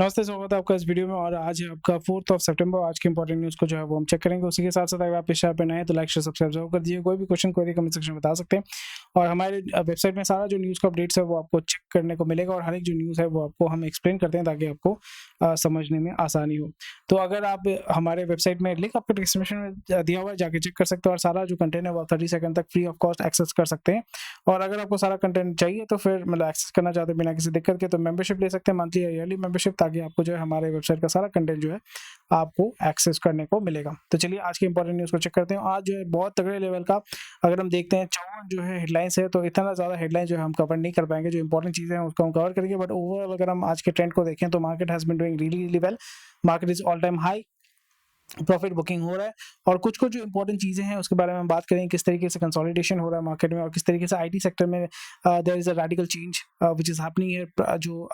नमस्ते, स्वागत है आपका इस वीडियो में। और आज है आपका 4 सितंबर। आज के इंपॉर्टेंट न्यूज़ को जो है वो हम चेक करेंगे। उसी के साथ साथ अगर आप इस चैनल पे नए हैं तो लाइक शेयर सब्सक्राइब जरूर कर दीजिए। कोई भी क्वेश्चन क्वेरी कमेंट सेक्शन में बता सकते हैं। और हमारे वेबसाइट में सारा जो न्यूज़ का अपडेट्स है वो आपको चेक करने को मिलेगा, और हर एक जो न्यूज़ है वो आपको हम एक्सप्लेन करते हैं ताकि आपको समझने में आसानी हो। तो अगर आप हमारे वेबसाइट में लिंक आपको डिस्क्रिप्शन में दिया हुआ है, जाके चेक कर सकते हो। और सारा जो कंटेंट है वो 30 सेकंड तक फ्री ऑफ कॉस्ट एक्सेस कर सकते हैं। और अगर आपको सारा कंटेंट चाहिए तो फिर मतलब एक्सेस करना चाहते हैं बिना किसी दिक्कत के, तो मेंबरशिप ले सकते हैं, मंथली या ईयरली मेंबरशिप, ताकि आपको जो है हमारे वेबसाइट का सारा कंटेंट जो है आपको एक्सेस करने को मिलेगा। तो चलिए आज के इंपॉर्टेंट न्यूज़ को चेक करते हैं। आज जो है बहुत तगड़े लेवल का अगर हम देखते हैं 54 जो है हेडलाइंस है, तो इतना ज़्यादा हेडलाइन जो है हम कवर नहीं कर पाएंगे। जो इंपॉर्टेंट चीज़ें हैं उसको हम कवर करेंगे, बट ओवरऑल अगर हम आज के ट्रेंड को देखें तो market has been doing really well. Market is all time high, profit booking हो रहा है। और कुछ जो इंपॉर्टेंट चीज़ें हैं उसके बारे में हम बात करेंगे, किस तरीके से कंसोलिडेशन हो रहा है मार्केट में, और किस तरीके से आईटी सेक्टर में there is a radical change which is happening here. जो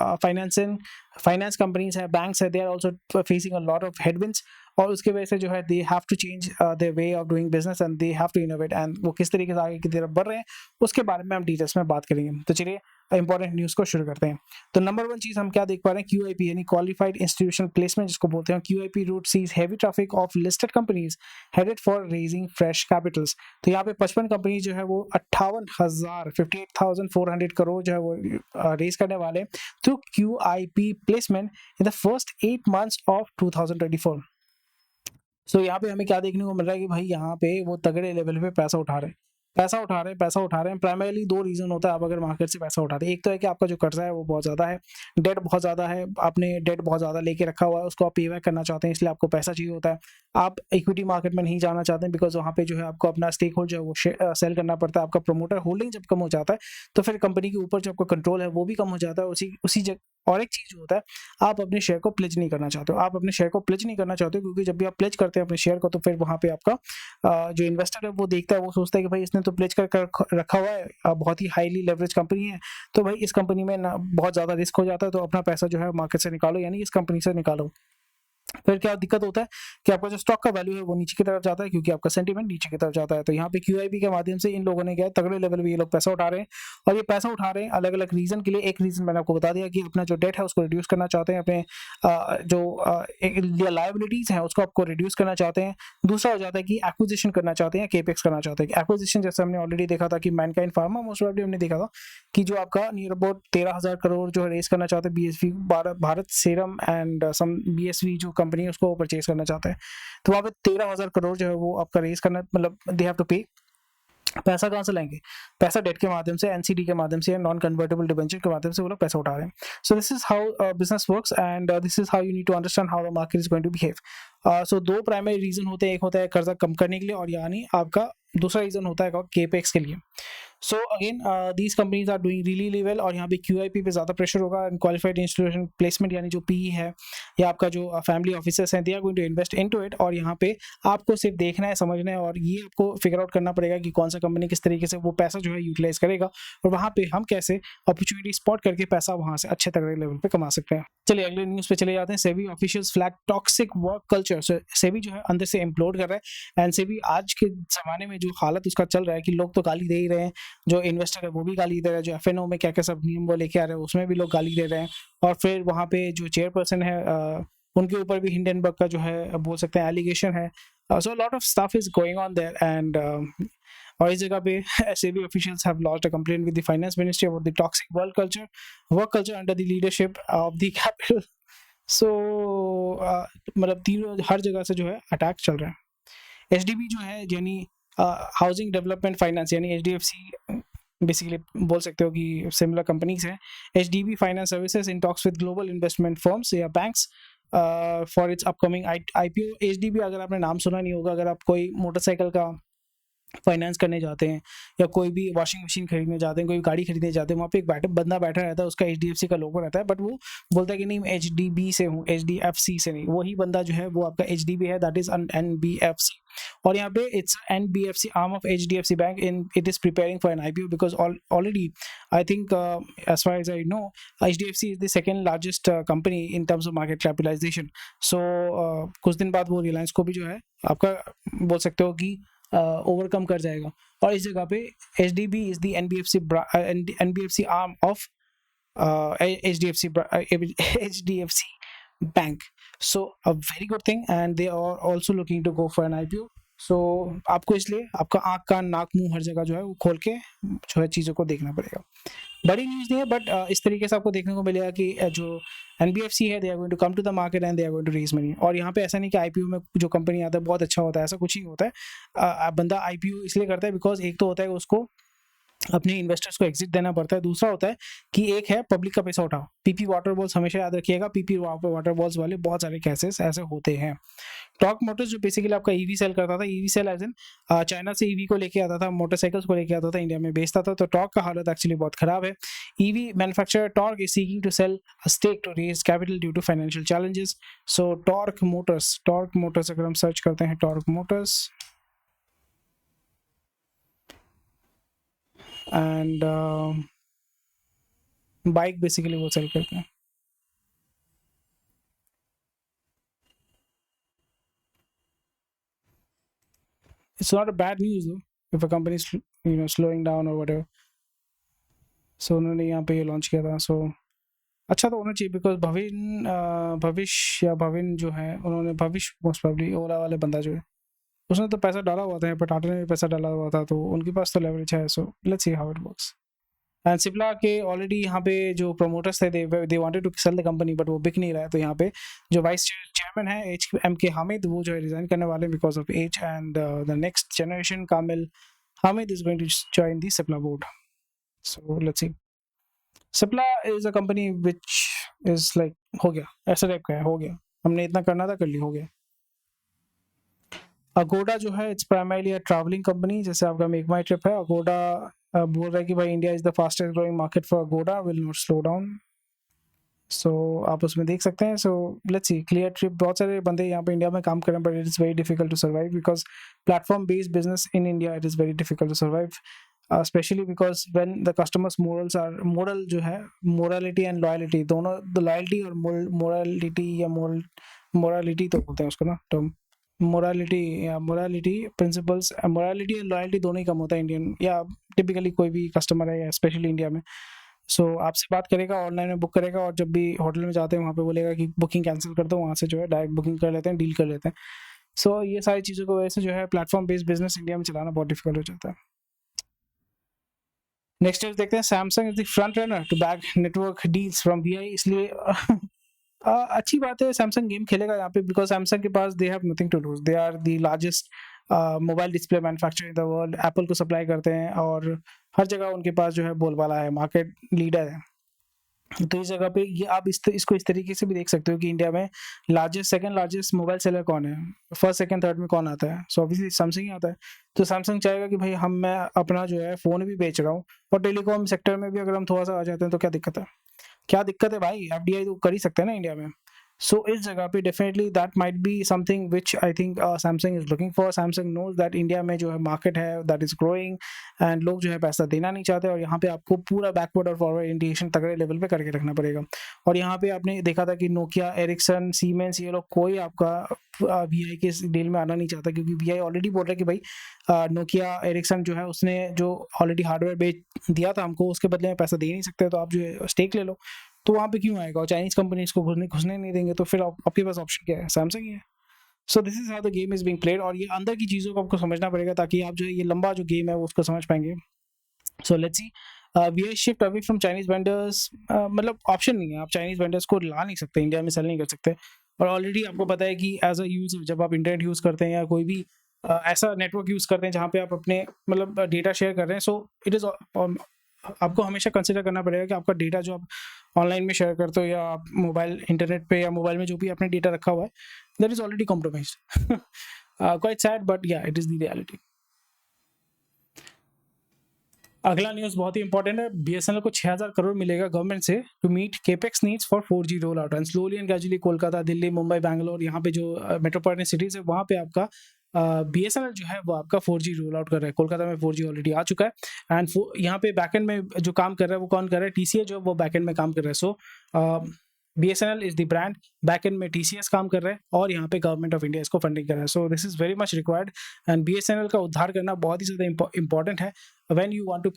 फाइनेंस कंपनीज है, बैंक्स है, they are also facing a lot of headwinds. और उसके वजह से जो है they have to change their way of doing business and they have to innovate, and वो किस तरीके से आगे की तरफ बढ़ रहे हैं उसके बारे में हम डिटेल्स में बात करेंगे। तो चलिए इंपॉर्टेंट न्यूज़ को शुरू करते हैं। तो नंबर 1 चीज़ हम क्या देख पा रहे हैं, क्यूआईपी यानी क्वालिफाइड इंस्टीट्यूशनल प्लेसमेंट जिसको बोलते हैं। QIP route sees heavy traffic of listed companies headed for raising fresh capitals. तो यहाँ पे 55 कंपनी जो है वो 58,400 करोड़ जो है वो रेज करने वाले through QIP placement in the first 8 months of 2024। सो यहाँ पे हमें क्या देखने को मिल रहा है कि भाई यहाँ पे वो तगड़े लेवल पे पैसा उठा रहे हैं, पैसा उठा रहे हैं। प्राइमरीली 2 रीज़न होता है आप अगर मार्केट से पैसा उठाते हैं। एक तो है कि आपका जो कर्जा है वो बहुत ज़्यादा है, डेट बहुत ज़्यादा है, आपने डेट बहुत ज़्यादा लेके रखा हुआ है, उसको आप पे बैक करना चाहते हैं, इसलिए आपको पैसा चाहिए होता है। आप इक्विटी मार्केट में नहीं जाना चाहते हैं बिकॉज वहाँ पे जो है आपको अपना स्टेक होल्ड जो है वो सेल करना पड़ता है। आपका प्रोमोटर होल्डिंग जब कम हो जाता है तो फिर कंपनी के ऊपर जो आपका कंट्रोल है वो भी कम हो जाता है। उसी जगह और एक चीज़ होता है, आप अपने शेयर को प्लेज नहीं करना चाहते हो। आप अपने शेयर को प्लेज नहीं करना चाहते हो क्योंकि जब भी आप प्लेज करते हैं अपने शेयर को तो फिर वहाँ पे आपका जो इन्वेस्टर है वो देखता है, वो सोचता है कि भाई इसने तो प्लेज कर रखा हुआ है, बहुत ही हाईली लेवरेज कंपनी है, तो भाई इस कंपनी में ना बहुत ज़्यादा रिस्क हो जाता है, तो अपना पैसा जो है मार्केट से निकालो, यानी इस कंपनी से निकालो। फिर क्या दिक्कत होता है कि आपका जो स्टॉक का वैल्यू है वो नीचे की तरफ जाता है क्योंकि आपका सेंटीमेंट नीचे की तरफ जाता है। तो यहाँ पे क्यूआईबी के माध्यम से इन लोगों ने क्या है, तगड़े लेवल पे ये लोग पैसा उठा रहे हैं। और ये पैसा उठा रहे हैं अलग अलग रीजन के लिए। एक रीजन मैंने आपको बता दिया कि अपना जो डेट है उसको रिड्यूस करना चाहते हैं, अपने जो लायबिलिटीज हैं उसको आपको रिड्यूस करना चाहते हैं। दूसरा हो जाता है कि एक्विजिशन करना चाहते हैं, केपेक्स करना चाहते हैं। एक्विजिशन जैसे हमने ऑलरेडी देखा था कि मैनकाइंड फार्मा मोस्ट प्रोबेबली हमने देखा था कि जो आपका नियर अबाउट 13,000 करोड़ जो रेस करना चाहते हैं BSV, Bharat serum and some BSV जो कंपनी है उसको परचेज करना चाहता है। तो वहाँ पे 13,000 करोड़ जो है वो आपका रेस करना, मतलब दे हैव टू पे। पैसा कहाँ से लाएंगे? पैसा डेट के माध्यम से, एनसीडी के माध्यम से, या नॉन कन्वर्टेबल डिबेंचर के माध्यम से वो लोग पैसा उठा रहे हैं। So this is how business works and this is how you need to understand how the market is going to behave. So 2 primary reason होते हैं, एक होता है कर्जा कम करने के लिए, और यानी आपका दूसरा रीजन होता है केपेक्स के लिए। So again these companies are doing really well, और यहाँ पे क्यूआईपी पे ज़्यादा प्रेशर होगा। एंड क्वालिफाइड इंस्टीट्यूशन प्लेसमेंट यानी जो पीई है या आपका जो फैमिली ऑफिसर्स हैं, they are going to invest into it. और यहाँ पे आपको सिर्फ देखना है, समझना है, और ये आपको फिगर आउट करना पड़ेगा कि कौन सा कंपनी किस तरीके से वो पैसा जो है यूटिलाइज करेगा, और वहाँ पे हम कैसे अपॉर्चुनिटी स्पॉट करके पैसा वहाँ से अच्छे तगड़े लेवल पे कमा सकते हैं। चलिए अगले न्यूज़ पे चले जाते हैं। SEBI officials flag toxic work culture. SEBI जो है अंदर से इम्प्लोड कर रहा है। एंड सेबी आज के ज़माने में जो हालत उसका चल रहा है कि लोग तो गाली दे ही रहे हैं, जो इन्वेस्टर है वो भी गाली दे रहा है, जो एफएनओ में क्या क्या सब नियम वो लेके आ रहे हैं उसमें भी लोग गाली दे रहे हैं। और फिर वहाँ पे जो चेयरपर्सन है उनके ऊपर भी हिंडनबर्ग का जो है बोल सकते हैं एलिगेशन है। So lot of stuff is going on there. And और इस जगह पे SEBI officials have launched a complaint with the finance ministry about the toxic work culture under the leadership of the capital. So मतलब तीनों हर जगह से जो है अटैक चल रहा है। एचडीबी जो है यानी हाउसिंग डेवलपमेंट फाइनेंस यानी एचडीएफसी, बेसिकली बोल सकते हो कि सिमिलर कंपनीज हैं। HDB finance services in talks with global investment firms या banks for its upcoming IPO. HDB अगर आपने नाम सुना नहीं होगा, अगर आप कोई मोटरसाइकिल का फाइनेंस करने जाते हैं या कोई भी वॉशिंग मशीन खरीदने जाते हैं, कोई गाड़ी खरीदने जाते हैं, वहाँ पे एक बंदा बैठा रहता है, उसका एचडीएफसी का लोगो रहता है, बट वो बोलता है कि नहीं मैं एचडीबी से हूँ, एचडीएफसी से नहीं। वही बंदा जो है वो आपका एचडीबी है, दैट इज एनबीएफसी। और यहाँ पे it's NBFC arm of HDFC bank in it is preparing for an IPO because already I think as far as I know HDFC is the second largest company in terms of market capitalization. So कुछ दिन बाद वो रिलायंस को भी जो है आपका बोल सकते हो कि ओवरकम कर जाएगा। और इस जगह पे HDB is the NBFC arm of HDFC bank. So a very good thing and they are also looking to go for an IPO. So आपको इसलिए आपका आँख कान नाक मुंह हर जगह जो है वो खोल के जो है चीज़ों को देखना पड़ेगा. बड़ी न्यूज़ नहीं है बट इस तरीके से आपको देखने को मिलेगा कि जो एनबीएफसी है they are going to come to the market and they are going to raise money. और यहाँ पे ऐसा नहीं कि आईपीओ में जो कंपनी आता है बहुत अच्छा होता है, ऐसा कुछ नहीं होता है. बंदा आईपीओ इसलिए करता है बिकॉज एक तो होता है उसको अपने इन्वेस्टर्स को एग्जिट देना पड़ता है, दूसरा होता है कि एक है पब्लिक का पैसा उठाओ. पीपी वाटर बॉल्स हमेशा याद रखिएगा, पीपी वाटर बॉल्स वाले बहुत सारे केसेस ऐसे होते हैं. टॉर्क मोटर्स जो बेसिकली आपका ईवी सेल करता था, EV sell as in China से ईवी को लेके आता था, मोटरसाइकिल्स को लेके आता था, इंडिया में बेचता था. तो टॉर्क का हालत एक्चुअली बहुत खराब है. EV manufacturer Tork is seeking to sell a stake to raise capital due to financial challenges. So Tork Motors अगर हम सर्च करते हैं Tork Motors and bike basically वो सेल करते हैं. It's not a bad news though if a company is slowing down or whatever. So उन्होंने यहाँ पे ये लॉन्च किया था. सो अच्छा तो होना चाहिए बिकॉज भविष्य या भविन जो है उन्होंने भविष्य मोस्ट प्रोबेबली ओला वाले बंदा जो है उसने तो पैसा डाला हुआ था, यहाँ पर टाटा ने भी पैसा डाला हुआ था, तो उनके पास तो लेवरेज है. So let's see how it works. And Cipla के ऑलरेडी यहाँ पे जो प्रमोटर्स थे they wanted to sell the company but वो बिक नहीं रहा है. तो यहाँ पे जो वाइस चेयरमैन है एच एम के हामिद वो जो है रिजाइन करने वाले because of age and the next generation Kamil Hamied is going to join the Cipla board. So let's see. Cipla is a company which is like हो गया ऐसा टाइप का है, हो गया हमने इतना करना था कर लिया, हो गया. अगोडा जो है it's primarily a travelling company. जैसे आपका मेक माई ट्रिप है, अगोडा बोल रहा है कि भाई India is the fastest growing market for Agoda, will not slow down. So आप उसमें देख सकते हैं. So let's see. Cleartrip बहुत सारे बंदे यहाँ पे इंडिया में काम कर रहे हैं but it is very difficult to survive because platform based business in India it is very difficult to survive, specially because when the customers morals are moral जो है मोरालिटी एंड लॉयलिटी दोनों, the loyalty और morality या morality तो बोलते हैं उसको ना टर्म, मोरालिटी या morality principles, morality and loyalty दोनों ही कम होता है इंडियन या टिपिकली कोई भी कस्टमर है स्पेशली इंडिया में. सो आपसे बात करेगा, ऑनलाइन में बुक करेगा और जब भी होटल में जाते हैं वहाँ पे बोलेगा कि बुकिंग कैंसिल कर दो, वहाँ से जो है डायरेक्ट बुकिंग कर लेते हैं, डील कर लेते हैं. सो ये सारी चीज़ों की वजह से जो है प्लेटफॉर्म बेस्ड बिजनेस इंडिया में चलाना बहुत डिफिकल्ट हो जाता है. नेक्स्ट न्यूज़ देखते हैं. Samsung is the front runner to bag network deals from VI. इसलिए अच्छी बात है सैमसंग गेम खेलेगा यहाँ पे बिकॉज सैमसंग के पास they have nothing to lose. They are the largest mobile display manufacturer in the world. Apple को सप्लाई करते हैं और हर जगह उनके पास जो है बोलबाला है, मार्केट लीडर है. तो इस जगह पे ये आप इसको इस तरीके से भी देख सकते हो कि इंडिया में सेकंड लार्जेस्ट मोबाइल सेलर कौन है, फर्स्ट सेकंड थर्ड में कौन आता है. सो ऑब्वियसली सैमसंग ही आता है. तो सैमसंग चाहेगा कि भाई मैं अपना जो है फ़ोन भी बेच रहा हूँ और टेलीकॉम सेक्टर में भी अगर हम थोड़ा सा आ जाते हैं तो क्या दिक्कत है, क्या दिक्कत है भाई. एफडीआई तो कर ही सकते हैं ना इंडिया में. सो इस जगह पे definitely that might be something which I think Samsung is looking for. Samsung knows that India में जो है मार्केट है दैट इज ग्रोइंग एंड लोग जो है पैसा देना नहीं चाहते और यहाँ पे आपको पूरा बैकवर्ड और फॉरवर्ड इंडिकेशन तगड़े लेवल पे करके रखना पड़ेगा. और यहाँ पे आपने देखा था कि नोकिया, एरिक्सन, सीमेंस ये लोग कोई आपका वीआई के डील में आना नहीं चाहता क्योंकि वीआई ऑलरेडी बोल रहा है कि भाई नोकिया, एरिक्सन जो है उसने जो ऑलरेडी हार्डवेयर बेच दिया था हमको उसके बदले में पैसा दे नहीं सकते, तो आप जो है स्टेक ले लो. तो वहाँ पे क्यों आएगा, और चाइनीज कंपनीज को घुसने नहीं देंगे, तो फिर आपके पास ऑप्शन क्या है, सैमसंग ही है. So this is how the game is being played. और ये अंदर की चीज़ों को आपको समझना पड़ेगा ताकि आप जो है ये लंबा जो गेम है वो उसको समझ पाएंगे. So let's see. We are shift away from Chinese vendors. मतलब ऑप्शन नहीं है, आप चाइनीज वेंडर्स को ला नहीं सकते, इंडिया में सेल नहीं कर सकते. और ऑलरेडी आपको पता है कि एज अ यूजर जब आप इंटरनेट यूज़ करते हैं या कोई भी ऐसा नेटवर्क यूज़ करते हैं जहाँ पे आप अपने मतलब डेटा शेयर कर रहे हैं, सो इट इज़ आपको हमेशा कंसिडर करना पड़ेगा कि आपका डेटा जो आप ऑनलाइन में शेयर करते हो या आप मोबाइल इंटरनेट पे या मोबाइल में जो भी आपने डेटा रखा हुआ है that is already compromised. Quite sad but या इट इज़ द रियलिटी. अगला न्यूज़ बहुत ही इंपॉर्टेंट है. बीएसएनएल को 6,000 करोड़ मिलेगा गवर्नमेंट से to meet capex needs for 4G roll out. And slowly and gradually Kolkata, Delhi, Mumbai, Bangalore, यहाँ पे जो मेट्रोपॉलिटन सिटीज़ है वहाँ पे आपका बीएसएनएल जो है वो आपका 4G रोल आउट कर रहा है. कोलकाता में 4G ऑलरेडी आ चुका है एंड यहाँ पे बैकएंड में जो काम कर रहा है वो कौन कर रहा है, टीसीए जो वो बैकएंड में काम कर रहा है. So BSNL is the brand, back end में TCS काम कर रहा है और यहाँ पे गवर्नमेंट ऑफ इंडिया इसको फंडिंग कर रहा है। So this is very much required and BSNL का उद्धार करना बहुत ही ज़्यादा इंपॉर्टेंट है when you want to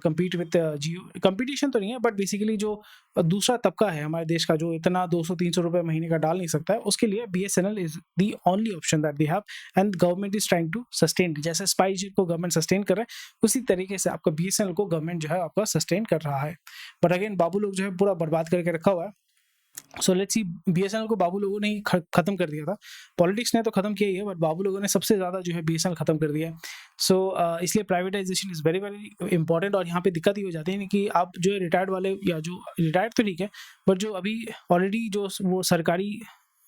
compete with Jio. Competition तो नहीं है बट बेसिकली जो दूसरा तबका है हमारे देश का जो इतना 200-300 रुपये महीने का डाल नहीं सकता है, उसके लिए BSNL is the only option that we have and government is trying to sustain. जैसे SpiceJet को गवर्नमेंट सस्टेन कर रहा है उसी तरीके से आपका BSNL को गवर्नमेंट जो है आपका सस्टेन कर रहा है। बट अगेन बाबू लोग जो है पूरा बर्बाद करके रखा हुआ है। सो लेट्स सी, BSNL को बाबू लोगों ने ही खत्म कर दिया था, पॉलिटिक्स ने तो खत्म किया ही है बट बाबू लोगों ने सबसे ज़्यादा जो है BSNL खत्म कर दिया है। सो इसलिए privatisation is very very important. और यहाँ पे दिक्कत ही हो जाती है ना कि आप जो है रिटायर्ड वाले या जो रिटायर्ड तो ठीक है बट जो अभी ऑलरेडी जो वो सरकारी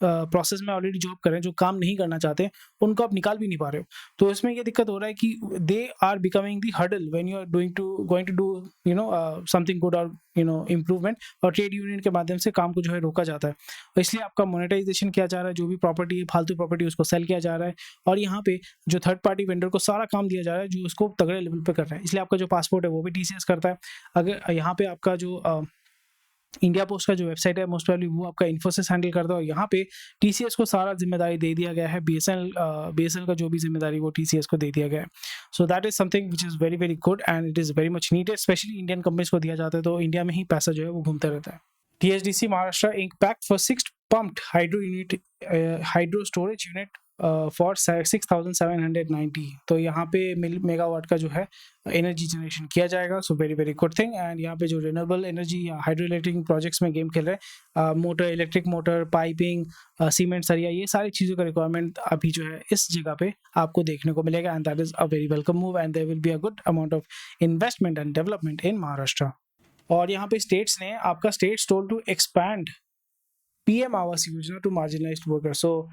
प्रोसेस में ऑलरेडी जॉब कर रहे हैं, जो काम नहीं करना चाहते, उनको आप निकाल भी नहीं पा रहे हो। तो इसमें ये दिक्कत हो रहा है कि they are becoming the hurdle when you are going to do something good और इम्प्रूवमेंट, और ट्रेड यूनियन के माध्यम से काम को जो है रोका जाता है। तो इसलिए आपका मोनेटाइजेशन किया जा रहा है, जो भी प्रॉपर्टी है फालतू प्रॉपर्टी उसको सेल किया जा रहा है, और यहाँ पे जो थर्ड पार्टी वेंडर को सारा काम दिया जा रहा है जो उसको तगड़े लेवल पे कर रहा है। इसलिए आपका जो पासपोर्ट है वो भी TCS करता है। अगर यहाँ पे आपका जो इंडिया पोस्ट का जो वेबसाइट है मोस्ट प्रॉब्ली वो आपका इन्फोसिस हैंडल करता है, और यहाँ पे TCS को सारा जिम्मेदारी दे दिया गया है। BSNL का जो भी जिम्मेदारी वो TCS को दे दिया गया है। So that is something which is very very good and it is very much needed, specially Indian companies को दिया जाता है तो इंडिया में ही पैसा जो है वो घूमता रहता है। THDC Maharashtra Inc. packed for 6 pumped hydro storage unit for 6,790। तो यहाँ पे मेगावाट का जो है एनर्जी जनरेशन किया जाएगा। So very very good thing. And यहाँ पे जो रिन्यूएबल एनर्जी या हाइड्रो इलेक्ट्रिक प्रोजेक्ट्स में गेम खेल रहे हैं, motor, electric motor, piping, cement, सरिया, ये सारी चीज़ों का रिक्वायरमेंट अभी जो है इस जगह पे आपको देखने को मिलेगा and that is a very welcome move and there will be a good amount of investment and development in Maharashtra. और यहाँ पे स्टेट्स ने आपका states told to expand PM Awas Yojana to marginalised worker. So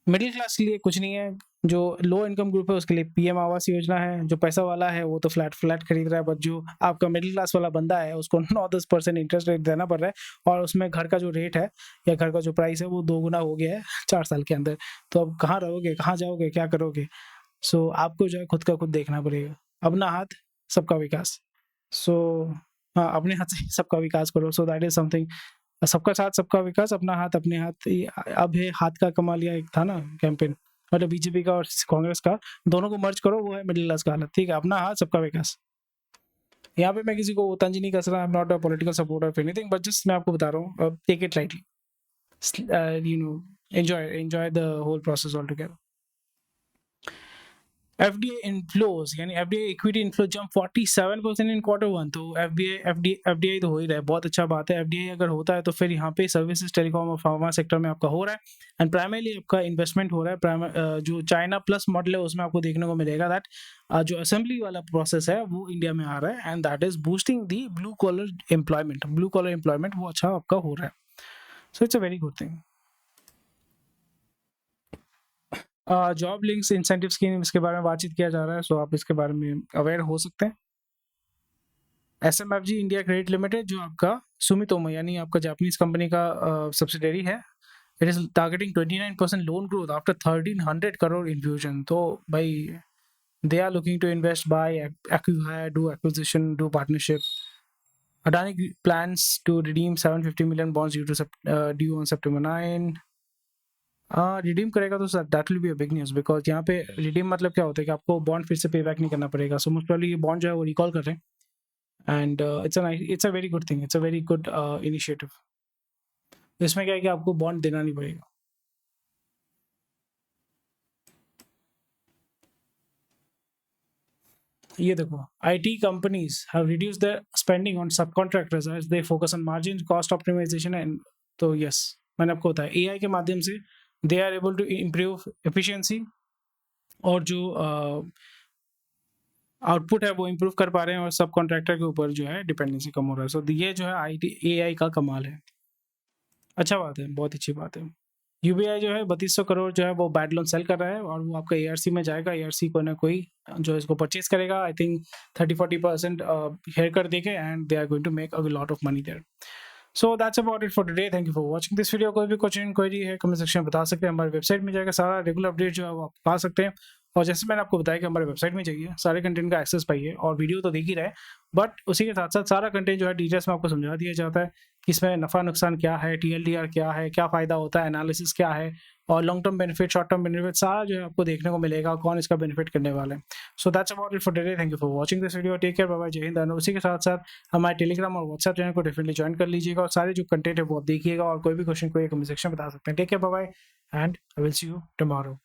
middle class के लिए कुछ नहीं है, जो लो इनकम ग्रुप है उसके लिए PM आवास योजना है, जो पैसा वाला है वो तो फ्लैट खरीद रहा है, बट जो आपका मिडिल क्लास वाला बंदा है उसको 9-10% इंटरेस्ट रेट देना पड़ रहा है, और उसमें घर का जो रेट है या घर का जो प्राइस है वो 2 गुना हो गया है 4 साल के अंदर। तो अब कहाँ रहोगे, कहाँ जाओगे, क्या करोगे? सो आपको जो है खुद का खुद देखना पड़ेगा। अपना हाथ सबका विकास। सो हाँ, अपने हाथ से सबका विकास करो। सो दैट इज समथिंग, सबका साथ सबका विकास, अपना हाथ अपने हाथ। अब है हाथ का कमाल, या एक था ना कैंपेन, मतलब BJP का और कांग्रेस का, दोनों को मर्ज करो, वो है मिडिल क्लास का हालत। ठीक है, अपना हाथ सबका विकास। यहाँ पे मैं किसी को तंज नहीं कस रहा, I am not a political supporter of anything, but just मैं आपको बता रहा हूँ, take it lightly, enjoy the whole process all together. FDI inflows यानी FDI equity inflow jump 47% in Q1। तो FDI तो हो ही रहा है, बहुत अच्छा बात है। FDI अगर होता है तो फिर यहाँ पे सर्विसेज, टेलीकॉम और फार्मा सेक्टर में आपका हो रहा है एंड प्राइमरली आपका इन्वेस्टमेंट हो रहा है। जो चाइना प्लस मॉडल है उसमें आपको देखने को मिलेगा दैट जो असेंबली वाला प्रोसेस है वो इंडिया में आ रहा है and that is boosting the blue collar employment वो अच्छा आपका हो रहा है। So it's a very good thing. Job links incentive scheme, इसके बारे में बातचीत किया जा रहा है, सो आप इसके बारे में अवेयर हो सकते हैं। SMFG इंडिया क्रेडिट लिमिटेड जो आपका सुमितोमो यानी आपका जापानीज कंपनी का सब्सिडरी है, it is targeting 29% loan growth after 1300 crore infusion. तो भाई they are looking to invest, buy, acquire, do acquisition, do partnership. Adani plans to redeem 750 million bonds due on September 9। Redeem करेगा तो that will be a big news, because यहाँ पे redeem मतलब क्या होता है कि आपको बॉन्ड फिर से पे बैक नहीं करना पड़ेगा। सो मोस्ट प्रॉब्ली ये बॉन्ड जो है वो रिकॉल कर रहे हैं and it's a very good thing, it's a very good initiative. इसमें क्या है कि आपको बॉन्ड देना नहीं पड़ेगा। ये देखो, IT companies have reduced their spending on subcontractors as they focus on margin, cost optimization and. तो यस, मैंने आपको बताया AI के माध्यम से they are able to improve efficiency, और जो आउटपुट है वो इम्प्रूव कर पा रहे हैं, और सब कॉन्ट्रैक्टर के ऊपर जो है डिपेंडेंसी कम हो रहा है। सो ये जो है AI का कमाल है, अच्छा बात है, बहुत अच्छी बात है। UBI जो है 3200 करोड़ जो है वो बैड लोन सेल कर रहा है, और वो आपका ARC में जाएगा। ARC को ना कोई जो इसको परचेज करेगा, आई थिंक 30-40% हेयर कर देके, and they are going to make a lot of money there. So that's about it for today. Thank you for watching this video. कोई भी क्वेश्चन, क्वेरी है कमेंट सेक्शन में बता सकते हैं, हमारी वेबसाइट में जाएगा, सारा रेगुलर अपडेट जो है वो आप पा सकते हैं। और जैसे मैंने आपको बताया कि हमारे वेबसाइट में जाइए, सारे कंटेंट का एक्सेस पाइए और वीडियो तो देख ही रहे, बट उसी के साथ साथ सारा कंटेंट जो है डिटेल्स में आपको समझा दिया जाता है कि इसमें नफ़ा नुकसान क्या है, TLDR क्या है, क्या फ़ायदा होता है, एनालिसिस क्या है, और long term benefit, short term benefit सारा जो है आपको देखने को मिलेगा, कौन इसका बेनिफिट करने वाला है। So that's about it for today. Thank you for watching this video. Take care, bye bye, जय हिंद। और उसी के साथ साथ हमारे टेलीग्राम और व्हाट्सएप चैनल को डेफिनेटली ज्वाइन कर लीजिएगा और सारे जो कंटेंट है वो आप देखिएगा, और कोई भी क्वेश्चन कोई कमेंट सेक्शन में बता सकते हैं। Take care, bye bye, and I will see you tomorrow.